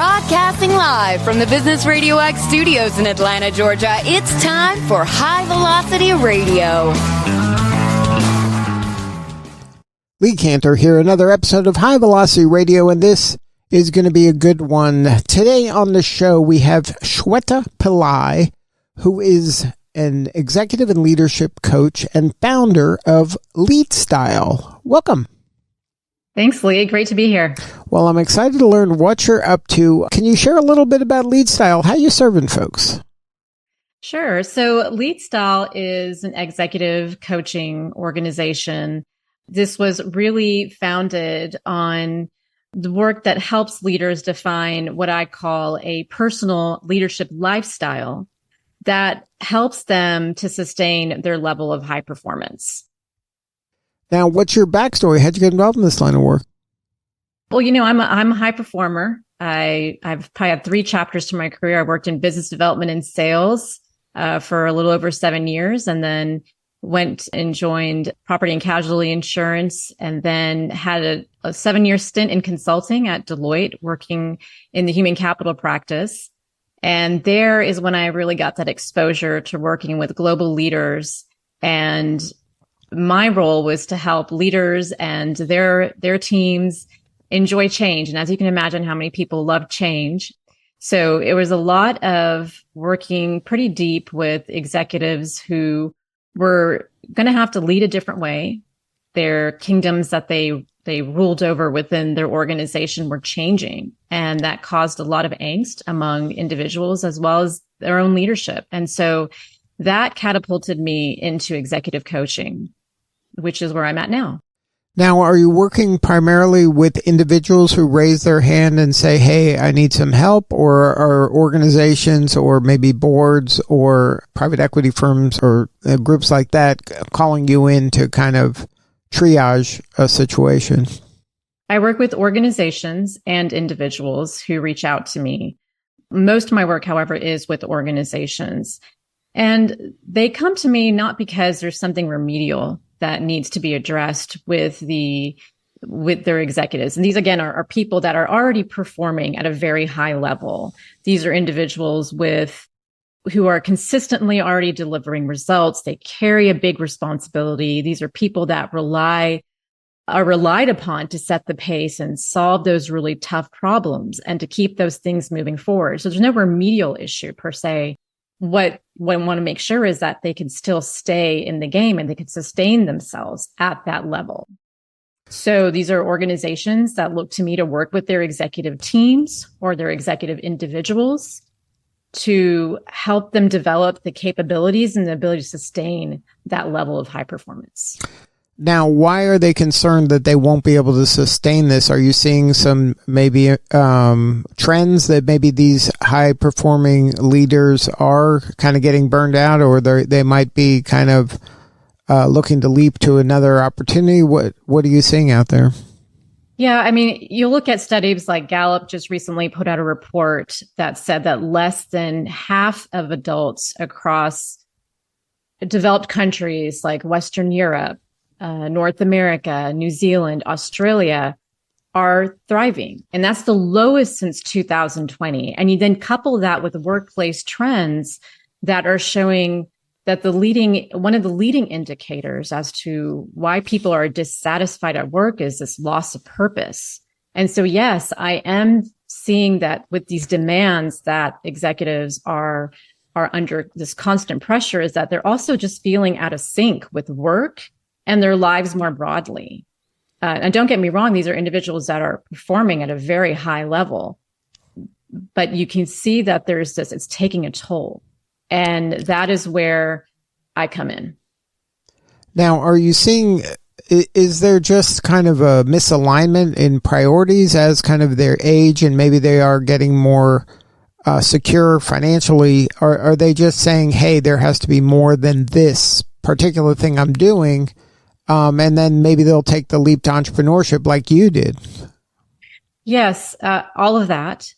Broadcasting live from the Business Radio X studios in Atlanta, Georgia, it's time for High Velocity Radio. Lee Cantor here, another episode of High Velocity Radio, and this is going to be a good one. Today on the show, we have Shveta Pillai, who is an executive and leadership coach and founder of Lead Style. Welcome. Thanks, Lee. Great to be here. Well, I'm excited to learn what you're up to. Can you share a little bit about Lead Style? How you serving folks? Sure. So Lead Style is an executive coaching organization. This was really founded on the work that helps leaders define what I call a personal leadership lifestyle that helps them to sustain their level of high performance. Now, what's your backstory? How'd you get involved in this line of work? Well, I'm a high performer. I've probably had 3 chapters to my career. I worked in business development and sales for a little over 7 years, and then went and joined property and casualty insurance, and then had a 7-year stint in consulting at Deloitte, working in the human capital practice. And there is when I really got that exposure to working with global leaders. And my role was to help leaders and their teams enjoy change. And as you can imagine, how many people love change. So it was a lot of working pretty deep with executives who were going to have to lead a different way. Their kingdoms that they ruled over within their organization were changing. And that caused a lot of angst among individuals as well as their own leadership. And so that catapulted me into executive coaching, which is where I'm at now. Now, are you working primarily with individuals who raise their hand and say, hey, I need some help, or are organizations or maybe boards or private equity firms or groups like that calling you in to kind of triage a situation? I work with organizations and individuals who reach out to me. Most of my work, however, is with organizations. And they come to me not because there's something remedial that needs to be addressed with their executives. And these, again, are people that are already performing at a very high level. These are individuals who are consistently already delivering results. They carry a big responsibility. These are people that are relied upon to set the pace and solve those really tough problems and to keep those things moving forward. So there's no remedial issue per se. What I want to make sure is that they can still stay in the game and they can sustain themselves at that level. So these are organizations that look to me to work with their executive teams or their executive individuals to help them develop the capabilities and the ability to sustain that level of high performance. Now, why are they concerned that they won't be able to sustain this? Are you seeing some maybe trends that maybe these high-performing leaders are kind of getting burned out, or they might be kind of looking to leap to another opportunity? What are you seeing out there? Yeah, I mean, you look at studies like Gallup just recently put out a report that said that less than half of adults across developed countries like Western Europe, North America, New Zealand, Australia are thriving. And that's the lowest since 2020. And you then couple that with workplace trends that are showing that one of the leading indicators as to why people are dissatisfied at work is this loss of purpose. And so, yes, I am seeing that with these demands that executives are under this constant pressure, is that they're also just feeling out of sync with work and their lives more broadly. And don't get me wrong, these are individuals that are performing at a very high level, but you can see that it's taking a toll. And that is where I come in. Now, are you seeing, is there just kind of a misalignment in priorities as kind of their age and maybe they are getting more secure financially? Or are they just saying, hey, there has to be more than this particular thing I'm doing? And then maybe they'll take the leap to entrepreneurship like you did. Yes, all of that.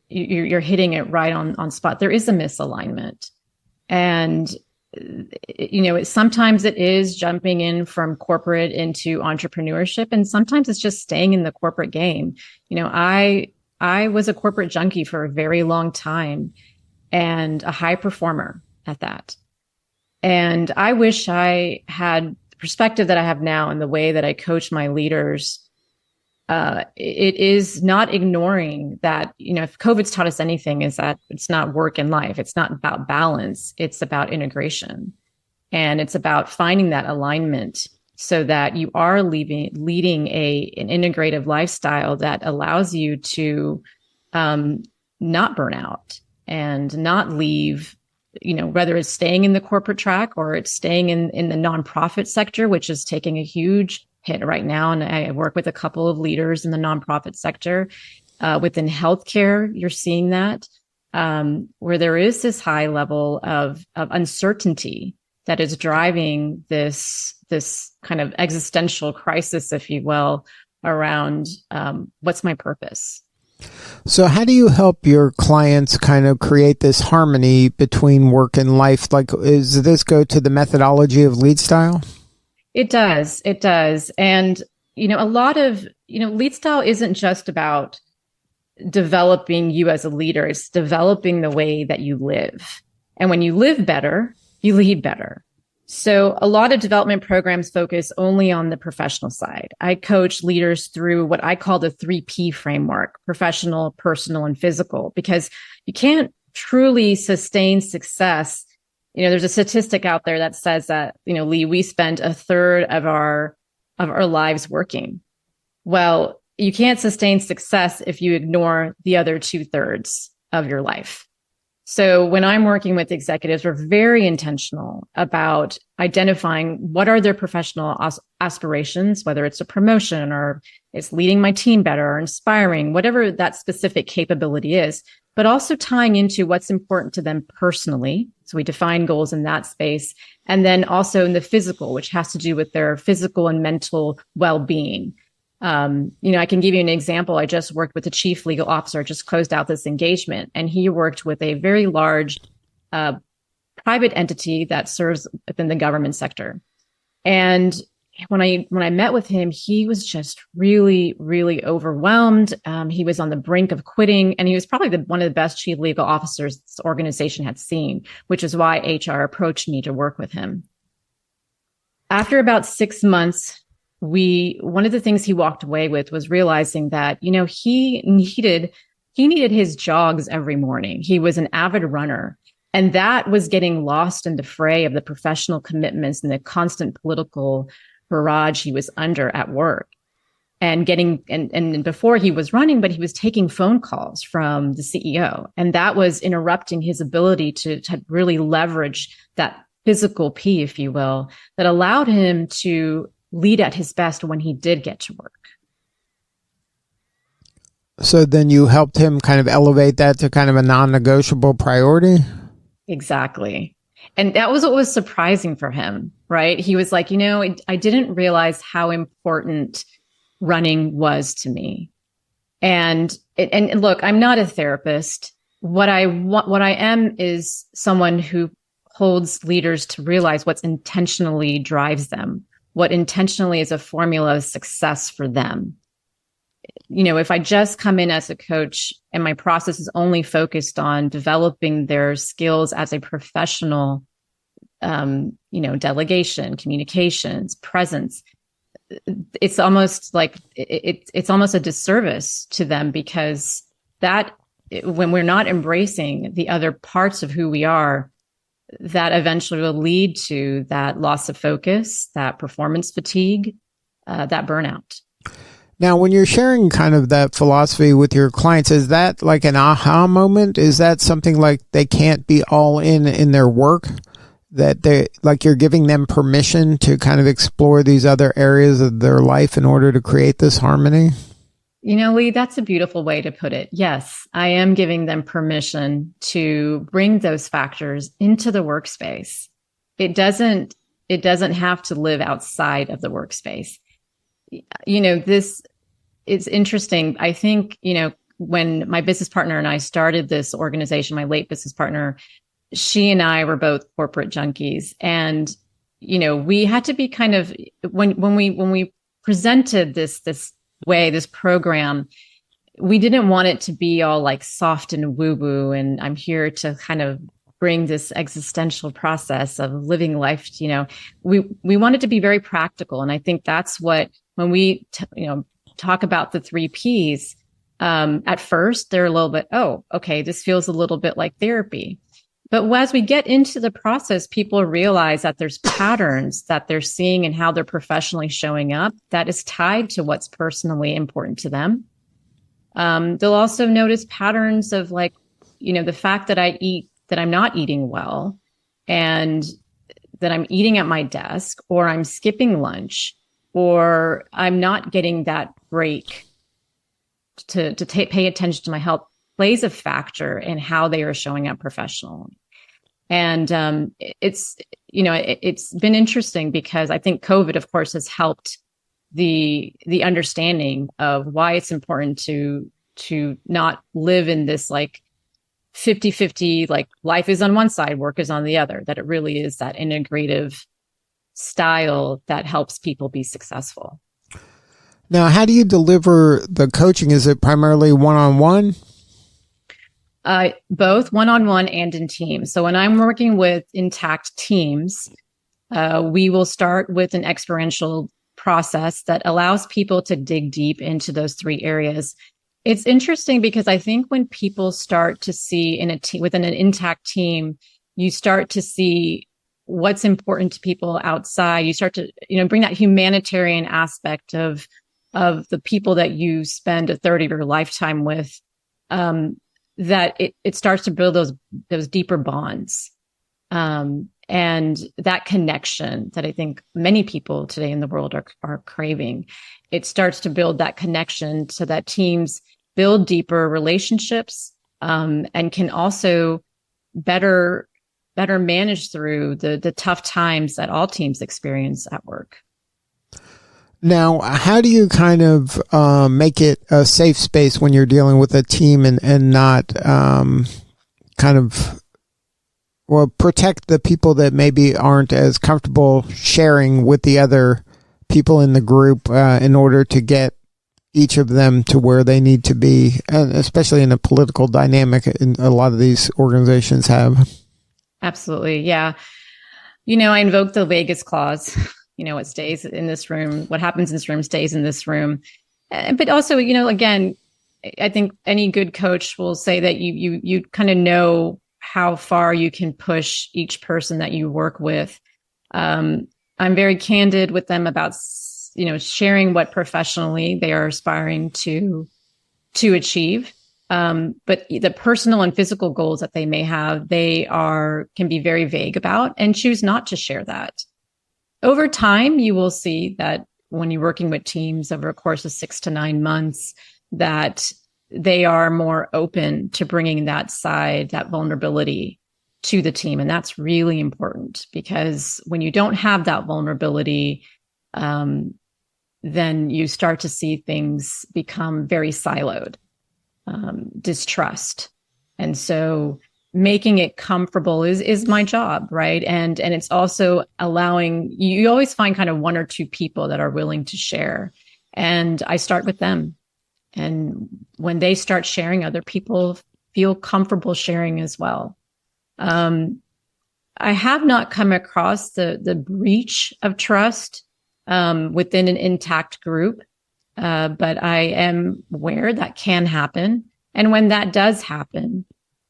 You're hitting it right on spot. There is a misalignment. And, sometimes it is jumping in from corporate into entrepreneurship. And sometimes it's just staying in the corporate game. I I was a corporate junkie for a very long time and a high performer at that. And I wish I had the perspective that I have now and the way that I coach my leaders. It is not ignoring that, if COVID's taught us anything, is that it's not work and life. It's not about balance. It's about integration. And it's about finding that alignment so that you are leading an integrative lifestyle that allows you to not burn out and not leave, whether it's staying in the corporate track or it's staying in the nonprofit sector, which is taking a huge hit right now. And I work with a couple of leaders in the nonprofit sector. Within healthcare, you're seeing that where there is this high level of uncertainty that is driving this kind of existential crisis, if you will, around what's my purpose. So how do you help your clients kind of create this harmony between work and life? Like, does this go to the methodology of lead style? It does. It does. And, a lot of, lead style isn't just about developing you as a leader. It's developing the way that you live. And when you live better, you lead better. So a lot of development programs focus only on the professional side. I coach leaders through what I call the 3P framework: professional, personal, and physical, because you can't truly sustain success. There's a statistic out there that says that, Lee, we spend a third of our lives working. Well, you can't sustain success if you ignore the other 2/3 of your life. So when I'm working with executives, we're very intentional about identifying what are their professional aspirations, whether it's a promotion or it's leading my team better or inspiring, whatever that specific capability is, but also tying into what's important to them personally. So we define goals in that space. And then also in the physical, which has to do with their physical and mental well-being. I can give you an example. I just worked with a chief legal officer, just closed out this engagement, and he worked with a very large private entity that serves within the government sector. And when I met with him, he was just really, really overwhelmed. He was on the brink of quitting, and he was probably one of the best chief legal officers this organization had seen, which is why HR approached me to work with him. After about 6 months, one of the things he walked away with was realizing that, he needed his jogs every morning. He was an avid runner, and that was getting lost in the fray of the professional commitments and the constant political barrage he was under at work. And before he was running, but he was taking phone calls from the CEO, and that was interrupting his ability to really leverage that physical P, if you will, that allowed him to lead at his best when he did get to work. So then you helped him kind of elevate that to kind of a non-negotiable priority? Exactly. And that was what was surprising for him, right? He was like, I didn't realize how important running was to me. And look, I'm not a therapist. What I am is someone who holds leaders to realize what's intentionally drives them, what intentionally is a formula of success for them. If I just come in as a coach and my process is only focused on developing their skills as a professional, delegation, communications, presence, it's almost like it's almost a disservice to them, because that when we're not embracing the other parts of who we are, that eventually will lead to that loss of focus, that performance fatigue, that burnout. Now, when you're sharing kind of that philosophy with your clients, is that like an aha moment? Is that something like they can't be all in their work? That they like you're giving them permission to kind of explore these other areas of their life in order to create this harmony? Lee, that's a beautiful way to put it. Yes, I am giving them permission to bring those factors into the workspace. It doesn't have to live outside of the workspace. This is interesting. I think, when my business partner and I started this organization, my late business partner, she and I were both corporate junkies. And, we had to be kind of, when we presented this program, we didn't want it to be all like soft and woo woo. And I'm here to kind of bring this existential process of living life. We want it to be very practical. And I think that's what, when we, talk about the 3 Ps, at first they're a little bit, oh, okay, this feels a little bit like therapy. But as we get into the process, people realize that there's patterns that they're seeing and how they're professionally showing up that is tied to what's personally important to them. They'll also notice patterns of the fact that that I'm not eating well, and that I'm eating at my desk, or I'm skipping lunch, or I'm not getting that break to pay attention to my health, plays a factor in how they are showing up professionally. And it's been interesting because I think COVID, of course, has helped the understanding of why it's important to not live in this 50-50, like life is on one side, work is on the other, that it really is that integrative style that helps people be successful. Now, how do you deliver the coaching? Is it primarily one-on-one? Both one-on-one and in teams. So when I'm working with intact teams, we will start with an experiential process that allows people to dig deep into those 3 areas. It's interesting because I think when people start to see within an intact team, you start to see what's important to people outside. You start to, bring that humanitarian aspect of the people that you spend a third of your lifetime with, that it starts to build those deeper bonds. And that connection that I think many people today in the world are craving. It starts to build that connection so that teams build deeper relationships, and can also better manage through the tough times that all teams experience at work. Now, how do you kind of make it a safe space when you're dealing with a team and not protect the people that maybe aren't as comfortable sharing with the other people in the group in order to get each of them to where they need to be, and especially in a political dynamic a lot of these organizations have? Absolutely. Yeah. I invoke the Vegas clause. What stays in this room, what happens in this room stays in this room. But also, again, I think any good coach will say that you kind of know how far you can push each person that you work with. I'm very candid with them about, sharing what professionally they are aspiring to achieve. But the personal and physical goals that they may have, can be very vague about, and choose not to share that. Over time, you will see that when you're working with teams over a course of 6 to 9 months, that they are more open to bringing that side, that vulnerability to the team. And that's really important, because when you don't have that vulnerability, then you start to see things become very siloed, distrust. And so making it comfortable is my job, right? And it's also allowing, you always find kind of 1 or 2 people that are willing to share. And I start with them. And when they start sharing, other people feel comfortable sharing as well. I have not come across the breach of trust within an intact group, but I am aware that can happen. And when that does happen,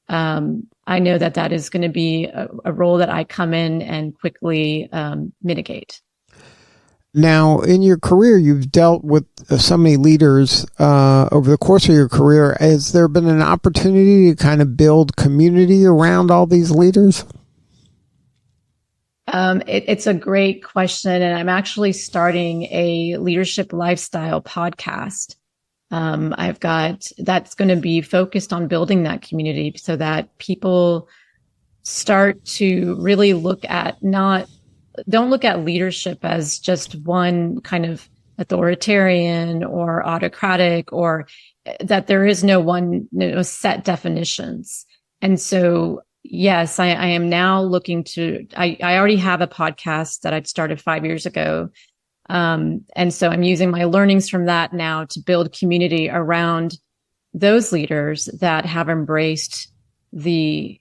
I know that is going to be a role that I come in and quickly mitigate. Now, in your career, you've dealt with so many leaders over the course of your career. Has there been an opportunity to kind of build community around all these leaders? It's a great question. And I'm actually starting a leadership lifestyle podcast. That's going to be focused on building that community so that people start to really don't look at leadership as just one kind of authoritarian or autocratic, or that there is no set definitions. And so, yes, I am now looking I already have a podcast that I'd started 5 years ago. And so I'm using my learnings from that now to build community around those leaders that have embraced the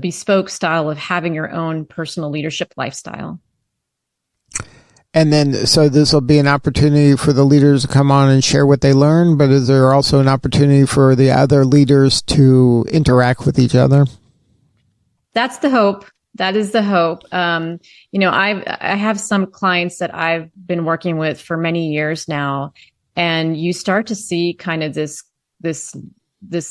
bespoke style of having your own personal leadership lifestyle. And then, so this will be an opportunity for the leaders to come on and share what they learn, but is there also an opportunity for the other leaders to interact with each other? That's the hope. That is the hope. I have some clients that I've been working with for many years now, and you start to see kind of this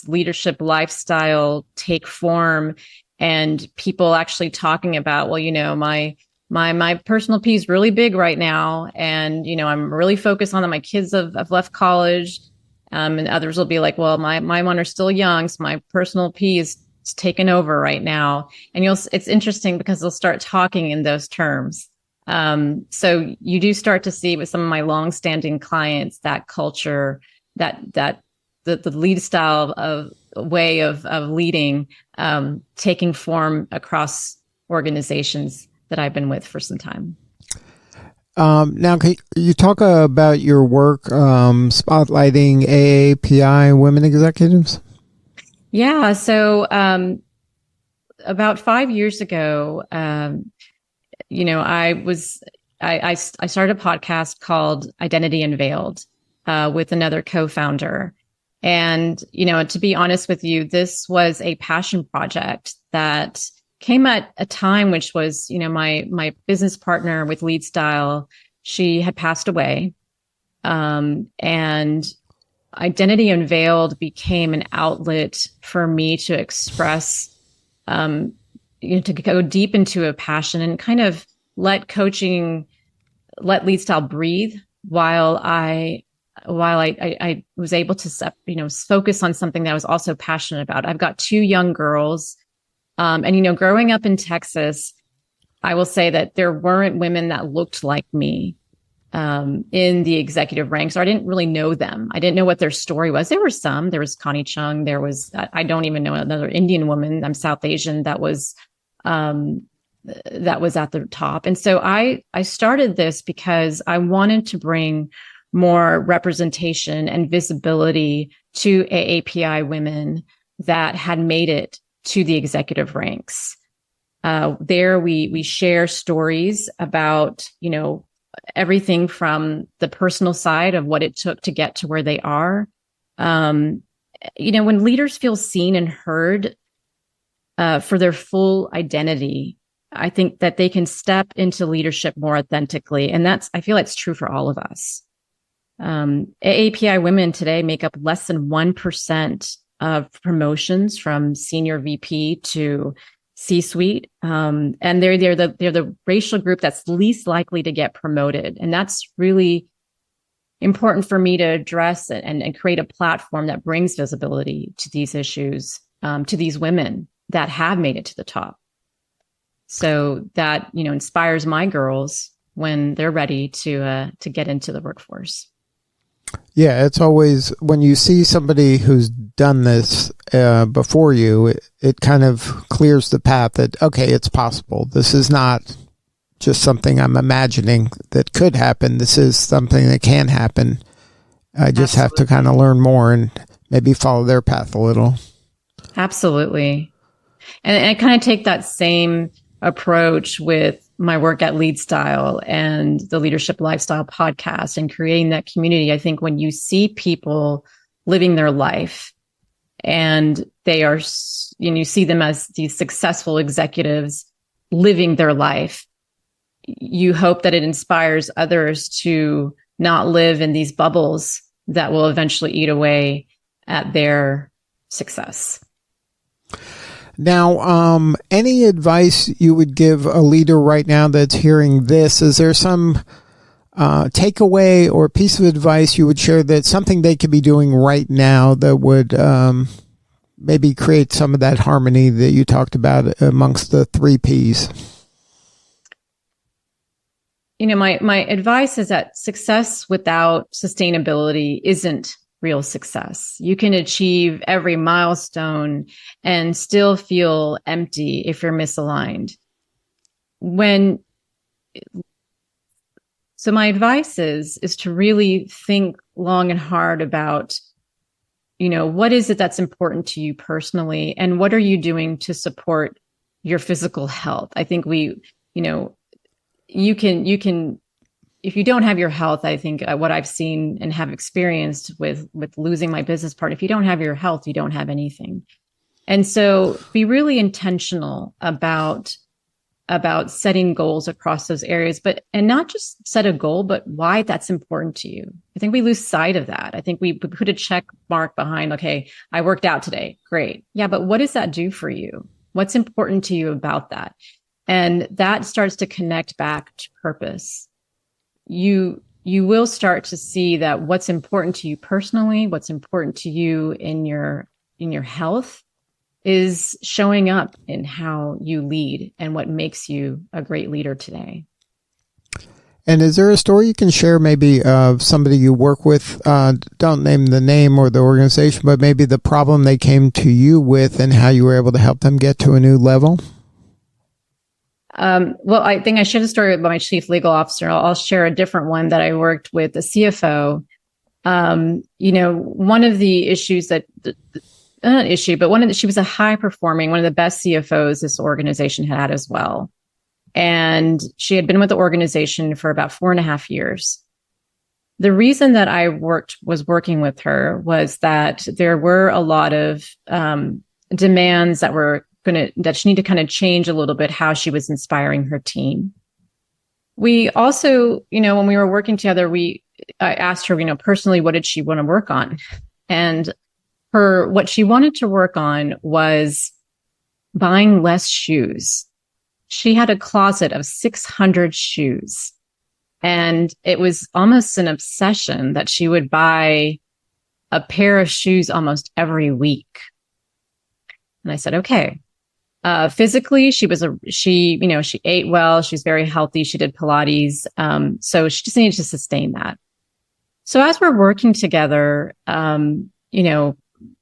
leadership lifestyle take form, and people actually talking about, well, my personal P is really big right now, and I'm really focused on that. My kids have left college, and others will be like, well, my one are still young, so my personal P is taken over right now. And it's interesting because they'll start talking in those terms. So you do start to see with some of my longstanding clients that culture, that the lead style of way of leading, taking form across organizations that I've been with for some time. Now, can you talk about your work spotlighting AAPI women executives? Yeah. So about 5 years ago, I started a podcast called Identity Unveiled with another co-founder. And, to be honest with you, this was a passion project that came at a time which was, my business partner with Lead Style, she had passed away. And Identity Unveiled became an outlet for me to express, to go deep into a passion and kind of let Lead Style breathe while I was able to, focus on something that I was also passionate about. I've got 2 young girls. And growing up in Texas, I will say that there weren't women that looked like me in the executive ranks, or I didn't really know them. I didn't know what their story was. There were some. There was Connie Chung. There was, I don't even know, another Indian woman. I'm South Asian that was at the top. And so I started this because I wanted to bring more representation and visibility to AAPI women that had made it to the executive ranks. There we share stories about, everything from the personal side of what it took to get to where they are. When leaders feel seen and heard for their full identity, I think that they can step into leadership more authentically. And I feel it's true for all of us. AAPI women today make up less than 1% of promotions from senior VP to C-suite. And they're the racial group that's least likely to get promoted. And that's really important for me to address and create a platform that brings visibility to these issues, to these women that have made it to the top. So that, inspires my girls when they're ready to get into the workforce. Yeah, it's always when you see somebody who's done this before you, it kind of clears the path that, okay, it's possible. This is not just something I'm imagining that could happen. This is something that can happen. I just have to kind of learn more and maybe follow their path a little. Absolutely. And I kind of take that same approach with my work at Lead Style and the Leadership Lifestyle podcast and creating that community. I think when you see people living their life and you see them as these successful executives living their life, you hope that it inspires others to not live in these bubbles that will eventually eat away at their success. Now, any advice you would give a leader right now that's hearing this? Is there some takeaway or piece of advice you would share that's something they could be doing right now that would maybe create some of that harmony that you talked about amongst the 3 Ps? My advice is that success without sustainability isn't real success. You can achieve every milestone and still feel empty if you're misaligned. So my advice is to really think long and hard about what is it that's important to you personally? And what are you doing to support your physical health? I think you can, if you don't have your health, I think what I've seen and have experienced with losing my business partner, if you don't have your health, you don't have anything. And so be really intentional about setting goals across those areas, and not just set a goal, but why that's important to you. I think we lose sight of that. I think we put a check mark behind, okay, I worked out today. Great. Yeah. But what does that do for you? What's important to you about that? And that starts to connect back to purpose. You will start to see that what's important to you personally, what's important to you in your health is showing up in how you lead and what makes you a great leader today. And is there a story you can share maybe of somebody you work with? Don't name the name or the organization, but maybe the problem they came to you with and how you were able to help them get to a new level? Well, I think I shared a story about my chief legal officer. I'll share a different one that I worked with the CFO. One of the issues she was a high performing, one of the best CFOs this organization had as well. And she had been with the organization for about 4.5 years. The reason that I was working with her was that there were a lot of demands that she needed to kind of change a little bit how she was inspiring her team. We also, when we were working together, I asked her, personally, what did she want to work on? And what she wanted to work on was buying less shoes. She had a closet of 600 shoes, and it was almost an obsession that she would buy a pair of shoes almost every week. And I said, okay. Physically, she ate well. She's very healthy. She did Pilates. So she just needed to sustain that. So as we're working together,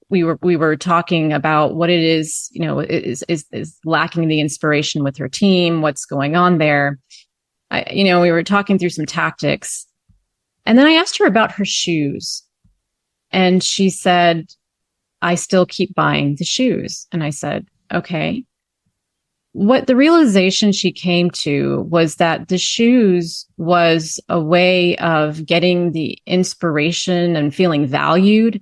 we were talking about what it is, is lacking the inspiration with her team, what's going on there. We were talking through some tactics, and then I asked her about her shoes, and she said, I still keep buying the shoes. And I said, okay. What the realization she came to was that the shoes was a way of getting the inspiration and feeling valued,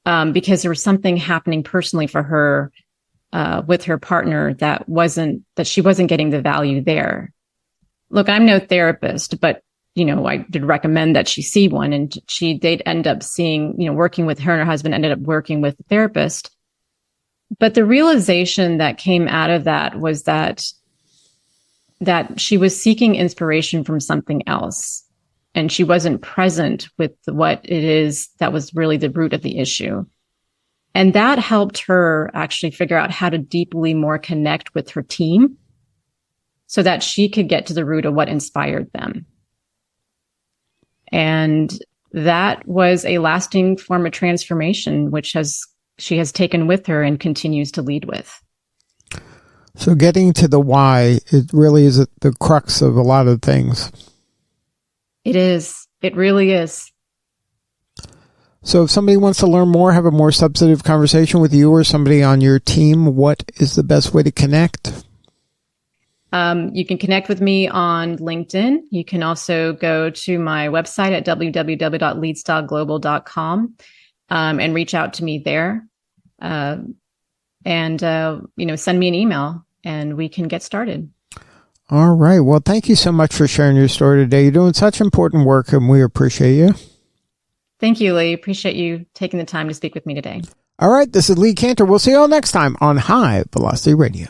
because there was something happening personally for her with her partner that she wasn't getting the value there. Look, I'm no therapist, but I did recommend that she see one, and they'd end up seeing, working with her and her husband ended up working with a therapist. But the realization that came out of that was that she was seeking inspiration from something else, and she wasn't present with what it is that was really the root of the issue. And that helped her actually figure out how to deeply more connect with her team so that she could get to the root of what inspired them. And that was a lasting form of transformation, which she has taken with her and continues to lead with. So getting to the why, it really is the crux of a lot of things. It is. It really is. So if somebody wants to learn more, have a more substantive conversation with you or somebody on your team, what is the best way to connect? You can connect with me on LinkedIn. You can also go to my website at www.leadstyleglobal.com. And reach out to me there, and send me an email, and we can get started. All right. Well, thank you so much for sharing your story today. You're doing such important work, and we appreciate you. Thank you, Lee. Appreciate you taking the time to speak with me today. All right. This is Lee Cantor. We'll see you all next time on High Velocity Radio.